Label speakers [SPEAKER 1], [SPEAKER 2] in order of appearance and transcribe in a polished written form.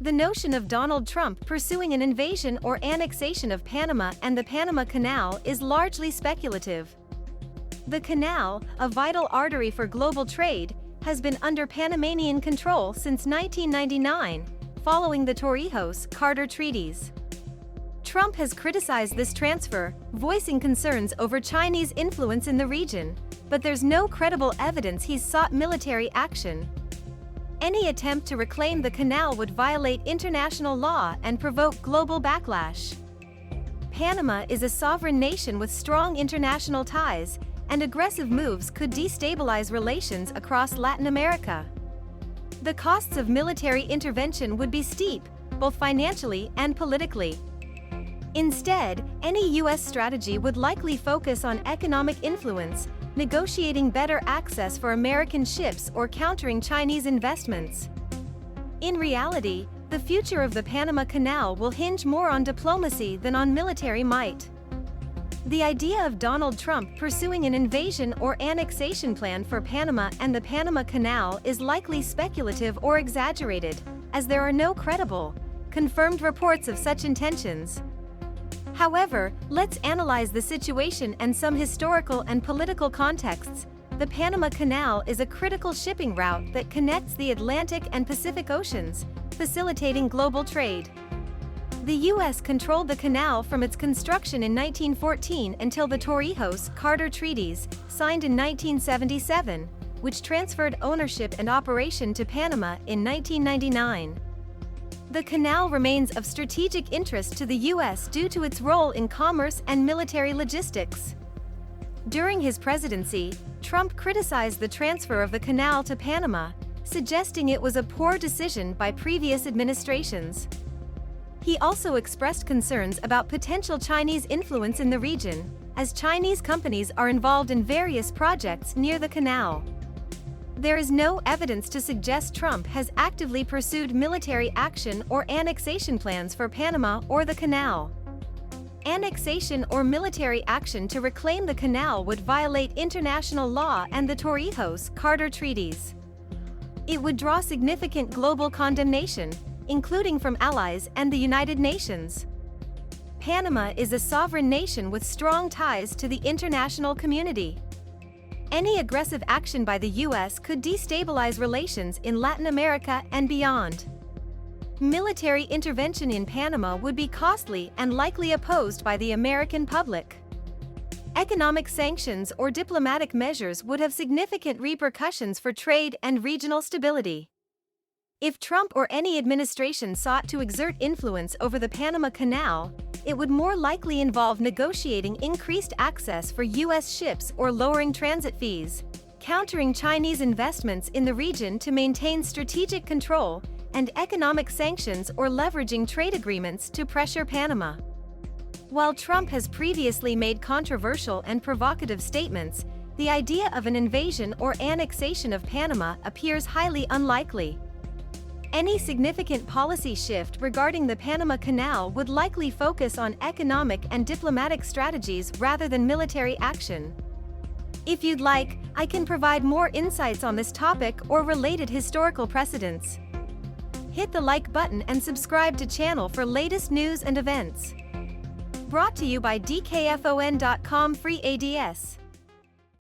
[SPEAKER 1] The notion of Donald Trump pursuing an invasion or annexation of Panama and the Panama Canal is largely speculative. The canal, a vital artery for global trade, has been under Panamanian control since 1999, following the Torrijos-Carter treaties. Trump has criticized this transfer, voicing concerns over Chinese influence in the region, but there's no credible evidence he's sought military action. Any attempt to reclaim the canal would violate international law and provoke global backlash. Panama is a sovereign nation with strong international ties, and aggressive moves could destabilize relations across Latin America. The costs of military intervention would be steep, both financially and politically. Instead, any U.S. strategy would likely focus on economic influence, negotiating better access for American ships or countering Chinese investments. In reality, the future of the Panama Canal will hinge more on diplomacy than on military might. The idea of Donald Trump pursuing an invasion or annexation plan for Panama and the Panama Canal is likely speculative or exaggerated, as there are no credible, confirmed reports of such intentions. However, let's analyze the situation and some historical and political contexts. The Panama Canal is a critical shipping route that connects the Atlantic and Pacific Oceans, facilitating global trade. The U.S. controlled the canal from its construction in 1914 until the Torrijos-Carter treaties, signed in 1977, which transferred ownership and operation to Panama in 1999. The canal remains of strategic interest to the U.S. due to its role in commerce and military logistics. During his presidency, Trump criticized the transfer of the canal to Panama, suggesting it was a poor decision by previous administrations. He also expressed concerns about potential Chinese influence in the region, as Chinese companies are involved in various projects near the canal. There is no evidence to suggest Trump has actively pursued military action or annexation plans for Panama or the canal. Annexation or military action to reclaim the canal would violate international law and the Torrijos-Carter treaties. It would draw significant global condemnation, including from allies and the United Nations. Panama is a sovereign nation with strong ties to the international community. Any aggressive action by the U.S. could destabilize relations in Latin America and beyond. Military intervention in Panama would be costly and likely opposed by the American public. Economic sanctions or diplomatic measures would have significant repercussions for trade and regional stability. If Trump or any administration sought to exert influence over the Panama Canal, it would more likely involve negotiating increased access for U.S. ships or lowering transit fees, countering Chinese investments in the region to maintain strategic control, and economic sanctions or leveraging trade agreements to pressure Panama. While Trump has previously made controversial and provocative statements, the idea of an invasion or annexation of Panama appears highly unlikely. Any significant policy shift regarding the Panama Canal would likely focus on economic and diplomatic strategies rather than military action. If you'd like, I can provide more insights on this topic or related historical precedents. Hit the like button and subscribe to channel for latest news and events. Brought to you by DKFON.com Free ADS.